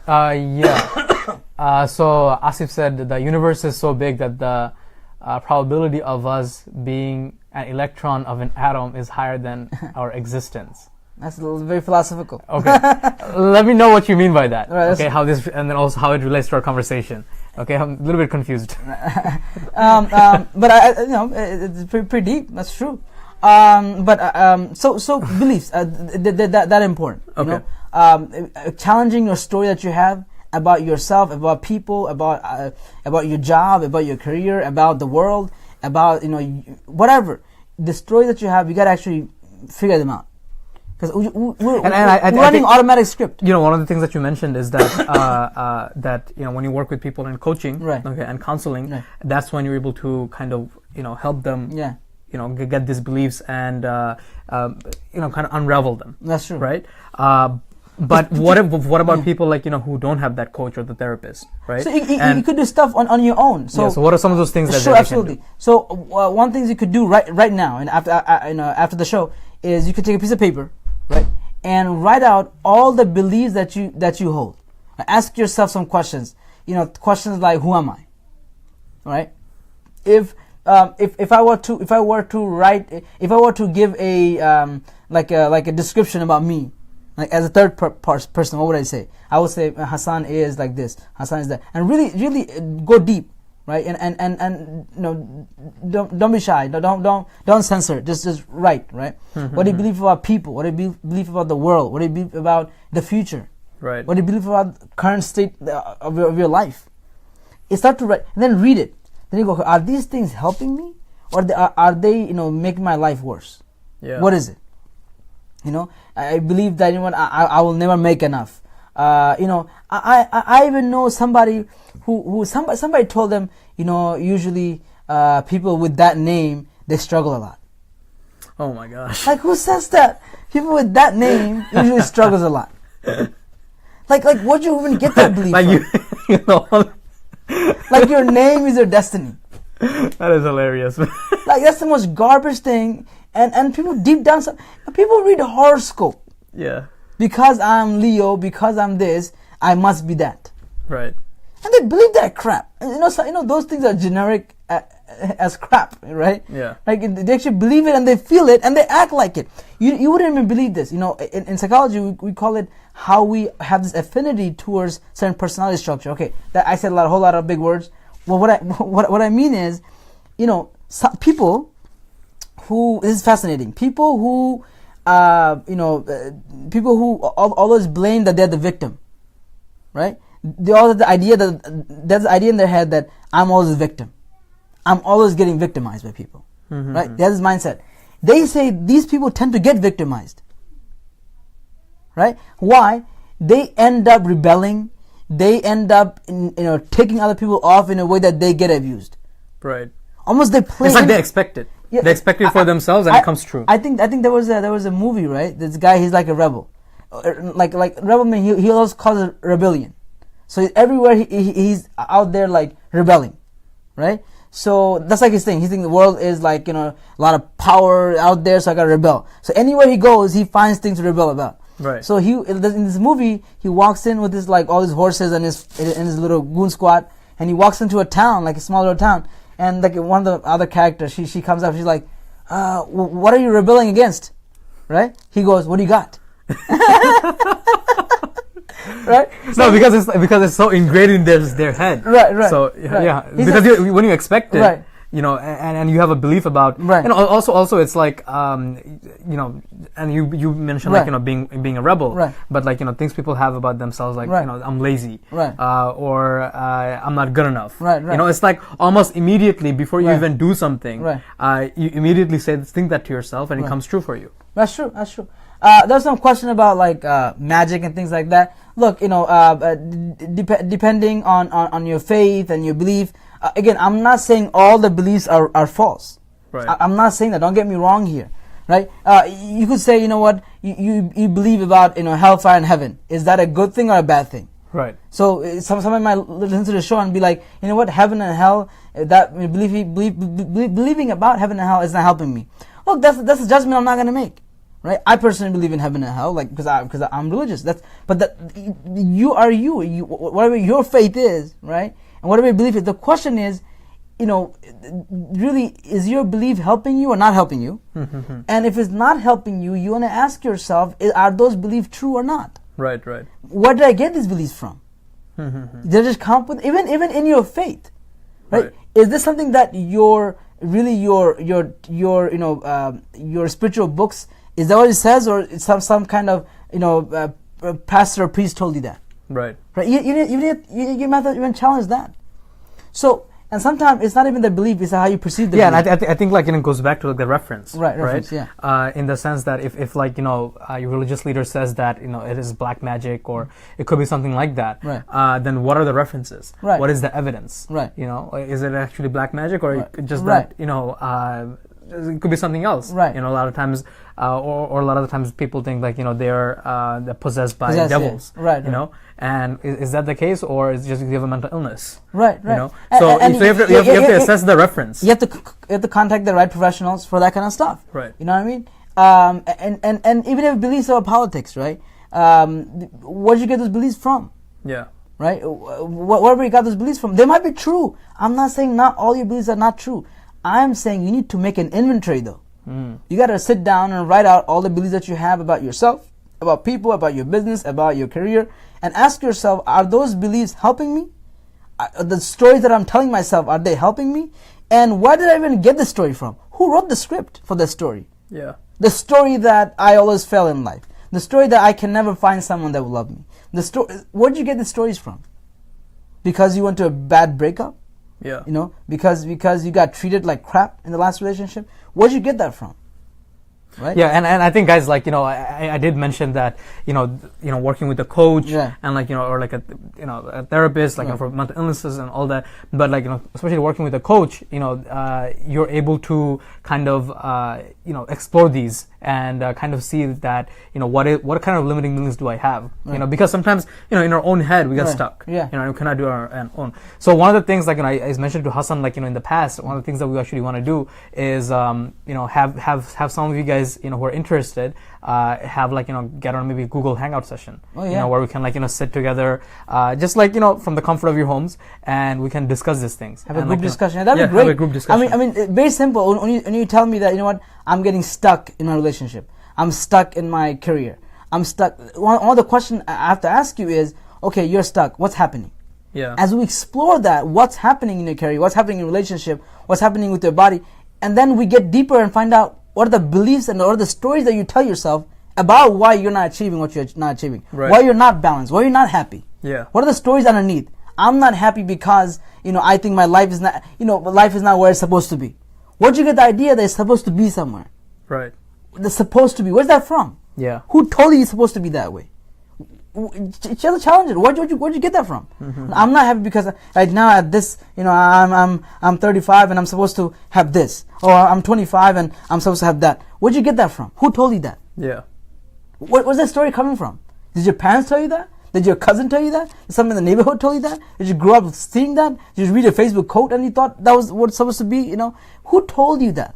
[SPEAKER 1] Yeah. So Asif said the universe is so big that the probability of us being an electron of an atom is higher than our existence.
[SPEAKER 2] That's very philosophical.
[SPEAKER 1] Okay. Let me know what you mean by that.
[SPEAKER 2] Right,
[SPEAKER 1] okay, and then also how it relates to our conversation. Okay, I'm a little bit confused.
[SPEAKER 2] But it's pretty deep. That's true. So beliefs that important.
[SPEAKER 1] Okay.
[SPEAKER 2] Challenging your story that you have about yourself, about people, about your job, about your career, about the world, about whatever the story that you have, you gotta actually figure them out. Because we're
[SPEAKER 1] I
[SPEAKER 2] running
[SPEAKER 1] think,
[SPEAKER 2] automatic script.
[SPEAKER 1] One of the things that you mentioned is that that when you work with people in coaching,
[SPEAKER 2] Right.
[SPEAKER 1] okay, and counseling,
[SPEAKER 2] Right.
[SPEAKER 1] that's when you're able to kind of help them,
[SPEAKER 2] Yeah.
[SPEAKER 1] Get these beliefs and kind of unravel them.
[SPEAKER 2] That's true.
[SPEAKER 1] Right. But what about people like who don't have that coach or the therapist, right?
[SPEAKER 2] So you could do stuff on your own. So
[SPEAKER 1] so what are some of those things that
[SPEAKER 2] sure,
[SPEAKER 1] they
[SPEAKER 2] absolutely.
[SPEAKER 1] can do?
[SPEAKER 2] So one thing you could do right now, and after the show, is you could take a piece of paper, right, and write out all the beliefs that you hold. Ask yourself some questions. Questions like, who am I? All right. If I were to give a like a description about me, like as a third person, what would I say? I would say Hassan is like this, Hassan is that, and really go deep, right? And don't be shy, don't censor, just write, right? What do you believe about people? What do you believe about the world? What do you believe about the future?
[SPEAKER 1] Right.
[SPEAKER 2] What do you believe about the current state of your life? You start to write, and then read it. Then you go, are these things helping me, or are they making my life worse?
[SPEAKER 1] Yeah.
[SPEAKER 2] What is it? I believe that I will never make enough. I even know somebody who somebody told them, usually people with that name, they struggle a lot.
[SPEAKER 1] Oh my gosh.
[SPEAKER 2] Like, who says that? People with that name usually struggles a lot. Like where'd you even get that belief from? Like your name is your destiny.
[SPEAKER 1] That is hilarious.
[SPEAKER 2] Like, that's the most garbage thing. And people deep down, people read horoscope.
[SPEAKER 1] Yeah.
[SPEAKER 2] Because I'm Leo, because I'm this, I must be that.
[SPEAKER 1] Right.
[SPEAKER 2] And they believe that crap. And those things are generic as crap, right?
[SPEAKER 1] Yeah.
[SPEAKER 2] Like, they actually believe it and they feel it and they act like it. You wouldn't even believe this. In psychology, we call it how we have this affinity towards certain personality structure. Okay, that I said a whole lot of big words. Well, what I mean is, some people who, this is fascinating. People who, people who always blame that they're the victim, right? They all have the idea that there's the idea in their head that I'm always the victim. I'm always getting victimized by people, right? They have this mindset. They say these people tend to get victimized, right? Why? They end up rebelling. They end up, taking other people off in a way that they get abused.
[SPEAKER 1] Right.
[SPEAKER 2] Almost they play.
[SPEAKER 1] It's like they expect it. Yeah, they expect it for themselves, and it comes true.
[SPEAKER 2] I think there was a movie, right? This guy, he's like a rebel, like rebel man. He always calls it rebellion. So everywhere he's out there like rebelling, right? So that's like his thing. He thinks the world is like a lot of power out there, so I gotta rebel. So anywhere he goes, he finds things to rebel about.
[SPEAKER 1] Right.
[SPEAKER 2] So in this movie, he walks in with his like all his horses and his little goon squad, and he walks into a town, like a small little town. And like one of the other characters, she comes up, she's like, what are you rebelling against? Right? He goes, what do you got? Right?
[SPEAKER 1] No, because it's so ingrained in their head.
[SPEAKER 2] Right.
[SPEAKER 1] So
[SPEAKER 2] right.
[SPEAKER 1] yeah, because when you expect it,
[SPEAKER 2] right.
[SPEAKER 1] And you have a belief about,
[SPEAKER 2] right.
[SPEAKER 1] Also it's like, and you mentioned
[SPEAKER 2] right.
[SPEAKER 1] like, being a rebel,
[SPEAKER 2] right.
[SPEAKER 1] But like, things people have about themselves, like,
[SPEAKER 2] right.
[SPEAKER 1] I'm lazy,
[SPEAKER 2] right.
[SPEAKER 1] Or I'm not good enough,
[SPEAKER 2] right.
[SPEAKER 1] It's like almost immediately before you
[SPEAKER 2] right.
[SPEAKER 1] even do something,
[SPEAKER 2] right.
[SPEAKER 1] You immediately think that to yourself, and
[SPEAKER 2] right.
[SPEAKER 1] it comes true for you.
[SPEAKER 2] That's true. There's some question about like magic and things like that. Look, depending on your faith and your belief. Again, I'm not saying all the beliefs are false.
[SPEAKER 1] Right.
[SPEAKER 2] I'm not saying that. Don't get me wrong here, right? You could say, you believe about hellfire and heaven. Is that a good thing or a bad thing?
[SPEAKER 1] Right.
[SPEAKER 2] So somebody might listen to the show and be like, heaven and hell. That believing about heaven and hell is not helping me. Look, that's a judgment I'm not going to make. Right, I personally believe in heaven and hell, like because I'm religious. You are you, whatever your faith is, right, and whatever your belief is. The question is, really, is your belief helping you or not helping you? And if it's not helping you, you want to ask yourself, are those beliefs true or not?
[SPEAKER 1] Right.
[SPEAKER 2] Where did I get these beliefs from? Did I just come up with even in your faith, right? Is this something that your spiritual books? Is that what it says, or it's some kind of pastor or priest told you that?
[SPEAKER 1] Right.
[SPEAKER 2] You might even challenge that. So And sometimes it's not even the belief; it's how you perceive the
[SPEAKER 1] Yeah,
[SPEAKER 2] belief.
[SPEAKER 1] and I think like it goes back to like the reference,
[SPEAKER 2] Right, reference, yeah.
[SPEAKER 1] In the sense that if like your religious leader says that it is black magic or it could be something like that,
[SPEAKER 2] Right.
[SPEAKER 1] then what are the references?
[SPEAKER 2] Right.
[SPEAKER 1] What is the evidence?
[SPEAKER 2] Right.
[SPEAKER 1] Is it actually black magic or
[SPEAKER 2] Right.
[SPEAKER 1] just
[SPEAKER 2] Right.
[SPEAKER 1] that it could be something else?
[SPEAKER 2] Right.
[SPEAKER 1] A lot of times, or a lot of the times people think like they're possessed by devils.
[SPEAKER 2] Yeah. Right.
[SPEAKER 1] And is that the case, or is it just you have a mental illness?
[SPEAKER 2] Right.
[SPEAKER 1] So you have to assess the reference.
[SPEAKER 2] You have to contact the right professionals for that kind of stuff.
[SPEAKER 1] Right.
[SPEAKER 2] You know what I mean? And even if beliefs about politics, right? Where did you get those beliefs from?
[SPEAKER 1] Yeah.
[SPEAKER 2] Right? Wherever you got those beliefs from, they might be true. I'm not saying not all your beliefs are not true. I'm saying you need to make an inventory though. You got to sit down and write out all the beliefs that you have about yourself, about people, about your business, about your career, and ask yourself, are those beliefs helping me? The stories that I'm telling myself, are they helping me? And where did I even get the story from? Who wrote the script for the story?
[SPEAKER 1] Yeah.
[SPEAKER 2] The story that I always fail in life. The story that I can never find someone that will love me. Where'd you get the stories from? Because you went to a bad breakup?
[SPEAKER 1] Yeah.
[SPEAKER 2] Because you got treated like crap in the last relationship? Where'd you get that from? Right?
[SPEAKER 1] Yeah, and I think guys, like, I did mention that, working with a coach,
[SPEAKER 2] Yeah.
[SPEAKER 1] and like, or like a therapist, like,
[SPEAKER 2] Right.
[SPEAKER 1] For mental illnesses and all that. But like, especially working with a coach, you're able to kind of, explore these and kind of see that, what kind of limiting beliefs do I have?
[SPEAKER 2] Right.
[SPEAKER 1] Because sometimes, in our own head, we get
[SPEAKER 2] Right.
[SPEAKER 1] stuck.
[SPEAKER 2] Yeah.
[SPEAKER 1] We cannot do our own. So one of the things, like, I mentioned to Hassan, like, in the past, one of the things that we actually want to do is, have some of you guys, who are interested, have like, get on maybe a Google Hangout session,
[SPEAKER 2] Oh, yeah.
[SPEAKER 1] where we can like, sit together, just like, from the comfort of your homes, and we can discuss these things.
[SPEAKER 2] Have a
[SPEAKER 1] And,
[SPEAKER 2] group
[SPEAKER 1] like,
[SPEAKER 2] discussion. That'd be great.
[SPEAKER 1] Have a group discussion.
[SPEAKER 2] I mean, very simple. When you tell me that, I'm getting stuck in my relationship. I'm stuck in my career. I'm stuck. One of the questions I have to ask you is, okay, you're stuck. What's happening?
[SPEAKER 1] Yeah.
[SPEAKER 2] As we explore that, what's happening in your career, what's happening in your relationship, what's happening with your body, and then we get deeper and find out what are the beliefs and what are the stories that you tell yourself about why you're not achieving what you're not achieving,
[SPEAKER 1] Right.
[SPEAKER 2] why you're not balanced, why you're not happy.
[SPEAKER 1] Yeah.
[SPEAKER 2] What are the stories underneath? I'm not happy because, I think my life is not, life is not where it's supposed to be. Where'd you get the idea that it's supposed to be somewhere?
[SPEAKER 1] Right.
[SPEAKER 2] It's supposed to be. Where's that from?
[SPEAKER 1] Yeah.
[SPEAKER 2] Who told you it's supposed to be that way? Challenge it. Where'd you get that from?
[SPEAKER 1] Mm-hmm.
[SPEAKER 2] I'm not happy because right now at this, I'm 35 and I'm supposed to have this, or I'm 25 and I'm supposed to have that. Where'd you get that from? Who told you that?
[SPEAKER 1] Yeah.
[SPEAKER 2] Where's that story coming from? Did your parents tell you that? Did your cousin tell you that? Did someone in the neighborhood tell you that? Did you grow up seeing that? Did you read a Facebook quote and you thought that was what it's supposed to be? Who told you that?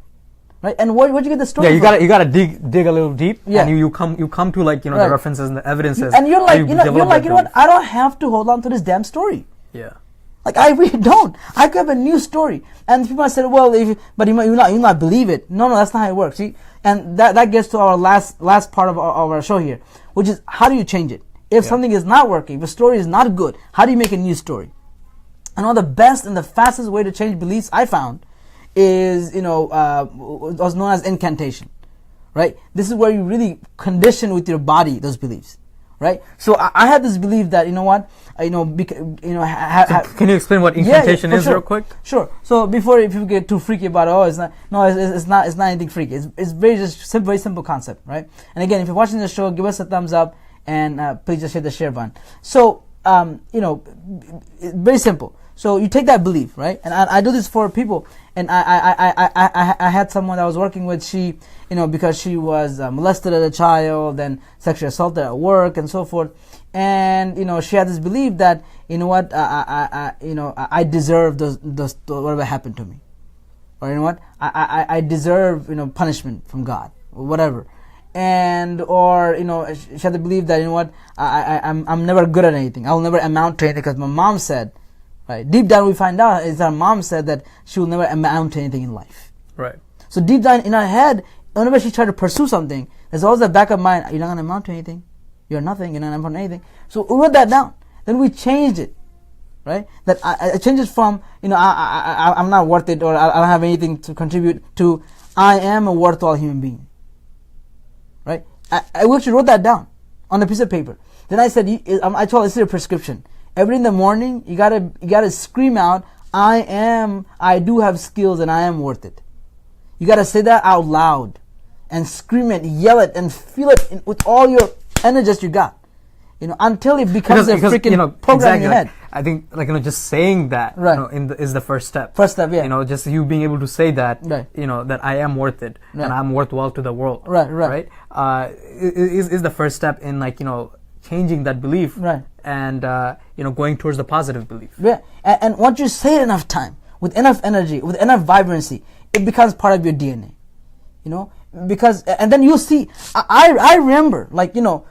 [SPEAKER 2] Right? And where'd you get the story
[SPEAKER 1] Yeah,
[SPEAKER 2] from?
[SPEAKER 1] you gotta dig a little deep,
[SPEAKER 2] Yeah.
[SPEAKER 1] and you come to like the
[SPEAKER 2] Right.
[SPEAKER 1] references and the evidences,
[SPEAKER 2] And you're like,
[SPEAKER 1] how
[SPEAKER 2] you're
[SPEAKER 1] develop
[SPEAKER 2] like,
[SPEAKER 1] that
[SPEAKER 2] what?
[SPEAKER 1] belief.
[SPEAKER 2] I don't have to hold on to this damn story.
[SPEAKER 1] Yeah.
[SPEAKER 2] Like, I really don't. I could have a new story. And people said, well, but you not believe it. No, that's not how it works. See? And that gets to our last part of our show here, which is, how do you change it? If something is not working, if a story is not good, how do you make a new story? And one of the best and the fastest way to change beliefs I found is, what's known as incantation, right? This is where you really condition with your body those beliefs, right? So I had this belief that,
[SPEAKER 1] Can you explain what incantation is,
[SPEAKER 2] sure.
[SPEAKER 1] real quick?
[SPEAKER 2] Sure. So before, if you get too freaky about it, it's not anything freaky. It's very simple concept, right? And again, if you're watching the show, give us a thumbs up and please just hit the share button. So very simple. So you take that belief, right? And I do this for people. And I had someone that I was working with. She, because she was molested as a child and sexually assaulted at work and so forth. And she had this belief that I deserve those whatever happened to me, or I deserve punishment from God or whatever. And she had to believe that I'm never good at anything. I'll never amount to anything because my mom said. Right. Deep down, we find out is our mom said that she will never amount to anything in life.
[SPEAKER 1] Right.
[SPEAKER 2] So deep down in our head, whenever she tried to pursue something, there's always the back of mind. You're not going to amount to anything. You're nothing. You're not amount to anything. So we wrote that down. Then we changed it. Right. That I changed it from I'm not worth it, or I don't have anything to contribute to I am a worthwhile human being. Right. I actually wrote that down on a piece of paper. Then I said I told her, this is a prescription. Every in the morning, you gotta scream out, I do have skills and I am worth it. You got to say that out loud and scream it, yell it, and feel it with all your energy that you got. Until it becomes a freaking program in your head.
[SPEAKER 1] I think, just saying that, is the first step.
[SPEAKER 2] First step, yeah.
[SPEAKER 1] Just you being able to say that,
[SPEAKER 2] right.
[SPEAKER 1] That I am worth it and I'm worthwhile to the world.
[SPEAKER 2] Right.
[SPEAKER 1] Is the first step in changing that belief.
[SPEAKER 2] Right.
[SPEAKER 1] And going towards the positive belief.
[SPEAKER 2] Yeah. And once you say it enough time, with enough energy, with enough vibrancy, it becomes part of your DNA. Because and then you'll see. I remember,
[SPEAKER 1] you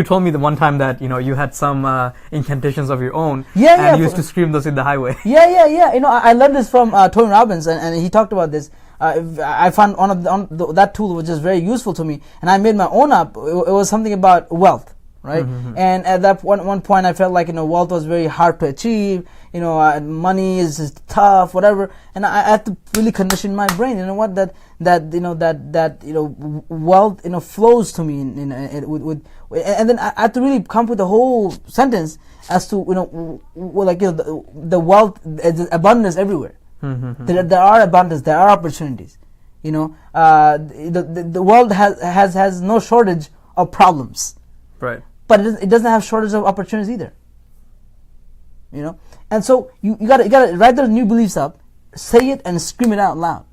[SPEAKER 1] told me the one time that you had some incantations of your own.
[SPEAKER 2] And
[SPEAKER 1] you used to scream those in the highway.
[SPEAKER 2] Yeah. I learned this from Tony Robbins, and he talked about this. I found that tool was just very useful to me, and I made my own up. It was something about wealth, right?
[SPEAKER 1] Mm-hmm.
[SPEAKER 2] And at that one point, I felt like wealth was very hard to achieve. Money is just tough, whatever. And I had to really condition my brain. Wealth flows to me and then I had to really come up with a whole sentence as to the wealth, the abundance everywhere.
[SPEAKER 1] Mm-hmm.
[SPEAKER 2] There are abundance, there are opportunities. The world has no shortage of problems,
[SPEAKER 1] right?
[SPEAKER 2] But it doesn't have shortage of opportunities either. And so you gotta write those new beliefs up, say it and scream it out loud.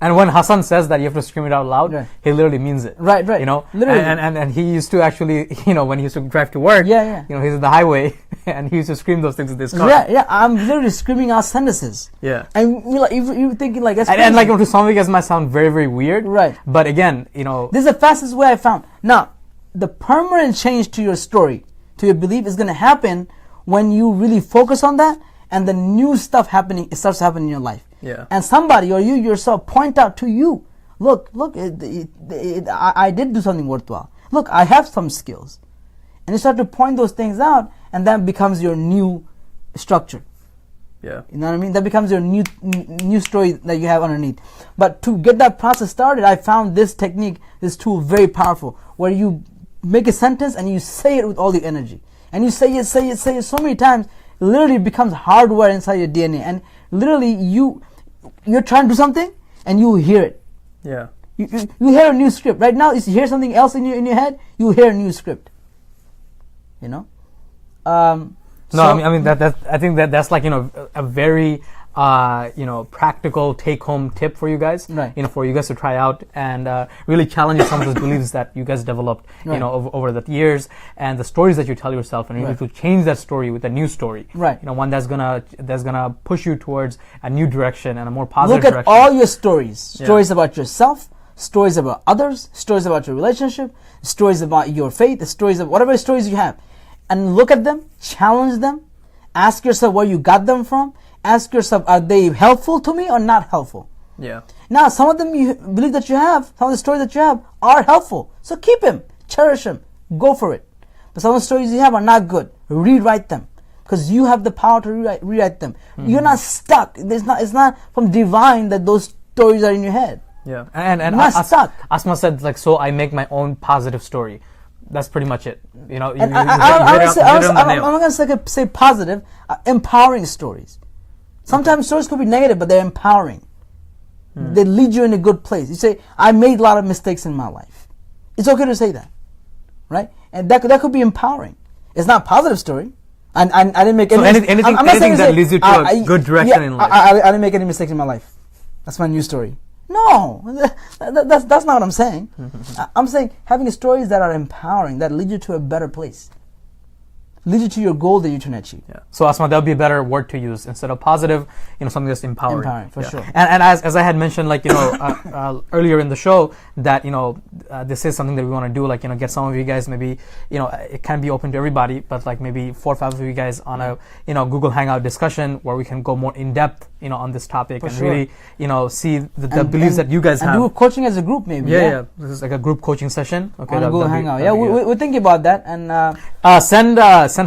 [SPEAKER 1] And when Hassan says that you have to scream it out loud, he literally means it.
[SPEAKER 2] Right.
[SPEAKER 1] Literally. And he used to actually, when he used to drive to work, he's in the highway, and he used to scream those things in his car.
[SPEAKER 2] Yeah. I'm literally screaming out sentences.
[SPEAKER 1] Yeah.
[SPEAKER 2] And you're thinking that's crazy.
[SPEAKER 1] And to some of you guys might sound very, very weird.
[SPEAKER 2] Right.
[SPEAKER 1] But again,
[SPEAKER 2] this is the fastest way I found. Now, the permanent change to your story, to your belief, is going to happen when you really focus on that, and the new stuff starts happening in your life.
[SPEAKER 1] Yeah.
[SPEAKER 2] And somebody or you yourself point out to you, look, I did do something worthwhile. Look, I have some skills. And you start to point those things out, and that becomes your new structure.
[SPEAKER 1] Yeah.
[SPEAKER 2] You know what I mean? That becomes your new story that you have underneath. But to get that process started, I found this technique, this tool, very powerful, where you make a sentence and you say it with all the energy. And you say it so many times, it literally becomes hardware inside your DNA. And literally you're trying to do something and you hear it.
[SPEAKER 1] Yeah.
[SPEAKER 2] You hear a new script. Right now, if you hear something else in your head, you hear a new script.
[SPEAKER 1] I think that's a very practical take-home tip for you guys.
[SPEAKER 2] Right.
[SPEAKER 1] For you guys to try out and really challenge some of those beliefs that you guys developed,
[SPEAKER 2] right.
[SPEAKER 1] Over the years, and the stories that you tell yourself, and you need to change that story with a new story.
[SPEAKER 2] Right.
[SPEAKER 1] One that's gonna push you towards a new direction and a more positive direction.
[SPEAKER 2] Look at all your stories. Stories about yourself, stories about others, stories about your relationship, stories about your faith, stories of whatever stories you have. And look at them, challenge them, ask yourself where you got them from. Ask yourself, are they helpful to me or not helpful?
[SPEAKER 1] Yeah.
[SPEAKER 2] Now, some of them you believe that you have, some of the stories that you have are helpful. So keep them, cherish them, go for it. But some of the stories you have are not good. Rewrite them, because you have the power to rewrite them. Mm-hmm. You're not stuck. It's not from divine that those stories are in your head.
[SPEAKER 1] Yeah. And
[SPEAKER 2] not stuck.
[SPEAKER 1] Asma said, so I make my own positive story. That's pretty much it. I'm
[SPEAKER 2] going to say positive, empowering stories. Sometimes stories could be negative, but they're empowering. They lead you in a good place. You say, I made a lot of mistakes in my life. It's okay to say that, right? And that could be empowering. It's not a positive story. I didn't make any
[SPEAKER 1] anything that leads you to a good direction in life.
[SPEAKER 2] I didn't make any mistakes in my life. That's my new story. No, that's not what I'm saying. I'm saying having stories that are empowering, that lead you to a better place. Lead you to your goal that you're trying to achieve.
[SPEAKER 1] Yeah. So Asma, that would be a better word to use instead of positive. Something that's empowering.
[SPEAKER 2] Empowering, for sure.
[SPEAKER 1] And as I had mentioned, earlier in the show, that this is something that we want to do. Get some of you guys, maybe it can be open to everybody, but maybe 4 or 5 of you guys on a Google Hangout discussion where we can go more in depth on this topic
[SPEAKER 2] for
[SPEAKER 1] and
[SPEAKER 2] sure.
[SPEAKER 1] really see the beliefs that you guys have.
[SPEAKER 2] And do coaching as a group, maybe.
[SPEAKER 1] Yeah. This is like a group coaching session.
[SPEAKER 2] Okay. On Google Hangout. We're thinking about that and
[SPEAKER 1] send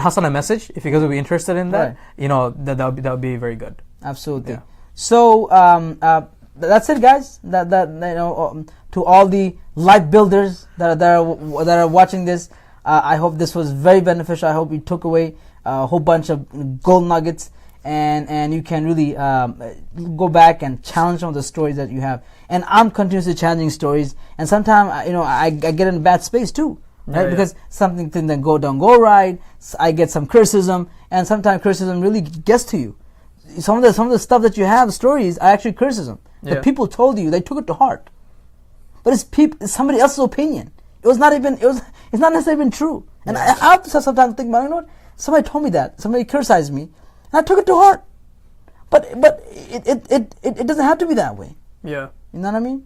[SPEAKER 1] Hassan a message if you guys would be interested in that.
[SPEAKER 2] Right.
[SPEAKER 1] That would be very good.
[SPEAKER 2] Absolutely. Yeah. So that's it, guys. To all the life builders that are watching this, I hope this was very beneficial. I hope you took away a whole bunch of gold nuggets. and you can really go back and challenge some of the stories that you have. And I'm continuously challenging stories, and sometimes I get in a bad space too, right? Because something then don't go right. I get some criticism, and sometimes criticism really gets to you. Some of the stuff that you have, stories, are actually criticism that people told you. They took it to heart, but it's somebody else's opinion. It's not necessarily even true. And I have to sometimes think about, somebody told me that, somebody criticized me, and I took it to heart. But it doesn't have to be that way.
[SPEAKER 1] Yeah.
[SPEAKER 2] You know what I mean?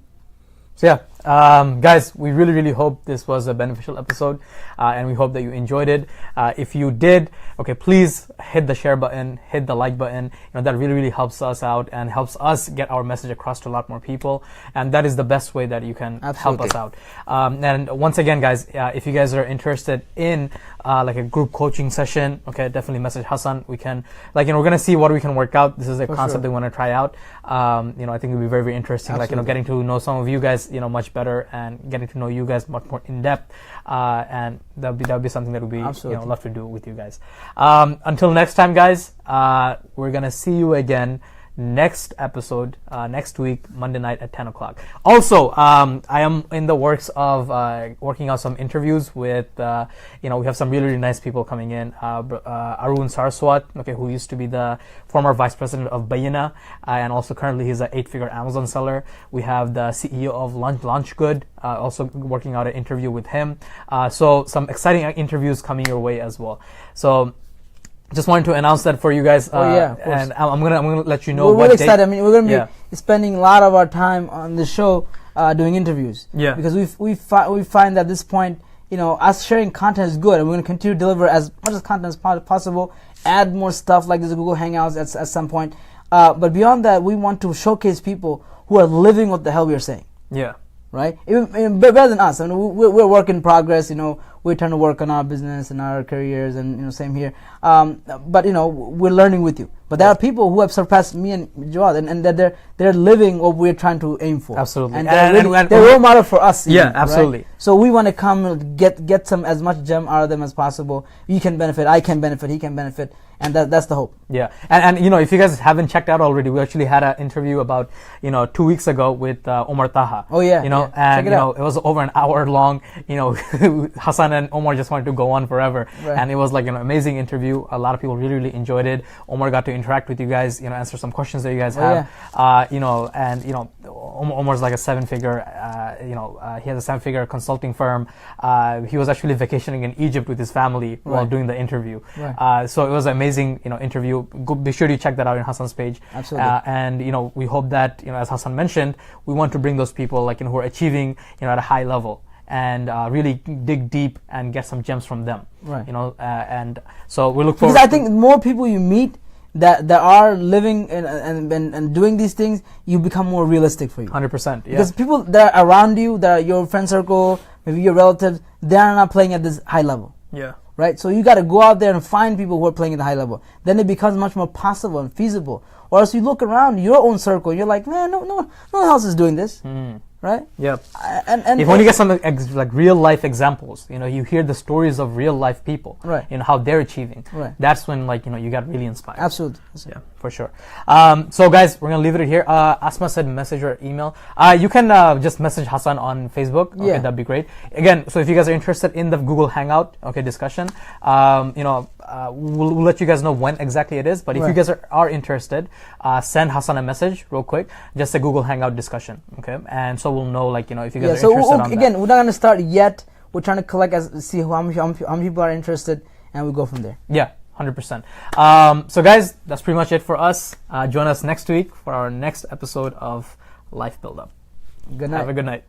[SPEAKER 1] So guys, we really hope this was a beneficial episode, and we hope that you enjoyed it. If you did, okay, please hit the share button, hit the like button. That really helps us out and helps us get our message across to a lot more people. And that is the best way that you can help us out. And once again, guys, if you guys are interested in like a group coaching session, okay, definitely message Hassan. We can, we're gonna see what we can work out. This is a concept that we want to try out. I think it'll be very interesting.
[SPEAKER 2] Absolutely.
[SPEAKER 1] Getting to know some of you guys, much better, and getting to know you guys much more in depth, and that'll be something that we love to do with you guys. Until next time, guys, we're gonna see you again next episode next week, Monday night at 10 o'clock. Also, I am in the works of working out some interviews with we have some really nice people coming in. Arun Saraswat, who used to be the former vice president of Bayina, and also currently he's an 8-figure Amazon seller. We have the CEO of Launch Good, also working out an interview with him. So some exciting interviews coming your way as well. So just wanted to announce that for you guys.
[SPEAKER 2] Of course.
[SPEAKER 1] And I'm gonna let you know.
[SPEAKER 2] We're really excited. I mean, we're gonna be spending a lot of our time on the show doing interviews. Yeah. Because we find that at this point, us sharing content is good, and we're gonna continue to deliver as much as content as possible. Add more stuff like this Google Hangouts at some point. But beyond that, we want to showcase people who are living what the hell we are saying. Yeah. Right? Even better than us. I mean, we're work in progress. We're trying to work on our business and our careers, and same here. But we're learning with you. But there are people who have surpassed me and Jawad, and that they're living what we're trying to aim for. Absolutely, and they're role model for us. Yeah, absolutely. Right? So we want to come and get some as much gem out of them as possible. You can benefit, I can benefit, he can benefit, and that's the hope. Yeah, and if you guys haven't checked out already, we actually had an interview about 2 weeks ago with Omar Taha. Oh yeah, and check it out. It was over an hour long. Hassan and Omar just wanted to go on forever, and it was like an amazing interview. A lot of people really enjoyed it. Omar got to interact with you guys, answer some questions that you guys have. Omar's like a 7-figure, he has a 7-figure consulting firm. He was actually vacationing in Egypt with his family while doing the interview. So it was an amazing, interview. Be sure to check that out on Hassan's page. Absolutely. And we hope that, as Hassan mentioned, we want to bring those people who are achieving, at a high level, and really dig deep and get some gems from them. Right. And so we look forward. Because I think the more people you meet that are living and doing these things, you become more realistic for you. 100%. Yeah. Because people that are around you, that are your friend circle, maybe your relatives, they are not playing at this high level. Yeah. Right. So you got to go out there and find people who are playing at the high level. Then it becomes much more possible and feasible. Or else you look around your own circle, you're like, man, no one else is doing this. Right? Yep. And if when you get some like real life examples, you hear the stories of real life people, right? How they're achieving. Right. That's when you got really inspired. Absolutely. Yeah, for sure. So guys, we're gonna leave it here. Asma said message or email. You can just message Hassan on Facebook. Okay, that'd be great. Again, so if you guys are interested in the Google Hangout, discussion, we'll let you guys know when exactly it is. But if you guys are interested, send Hassan a message real quick, just a Google Hangout discussion. Okay, and so we'll know, if you guys are interested on again, we're not going to start yet. We're trying to collect see how many people are interested, and we go from there. Yeah, 100%. So guys, that's pretty much it for us. Join us next week for our next episode of Life Buildup. Good night. Have a good night.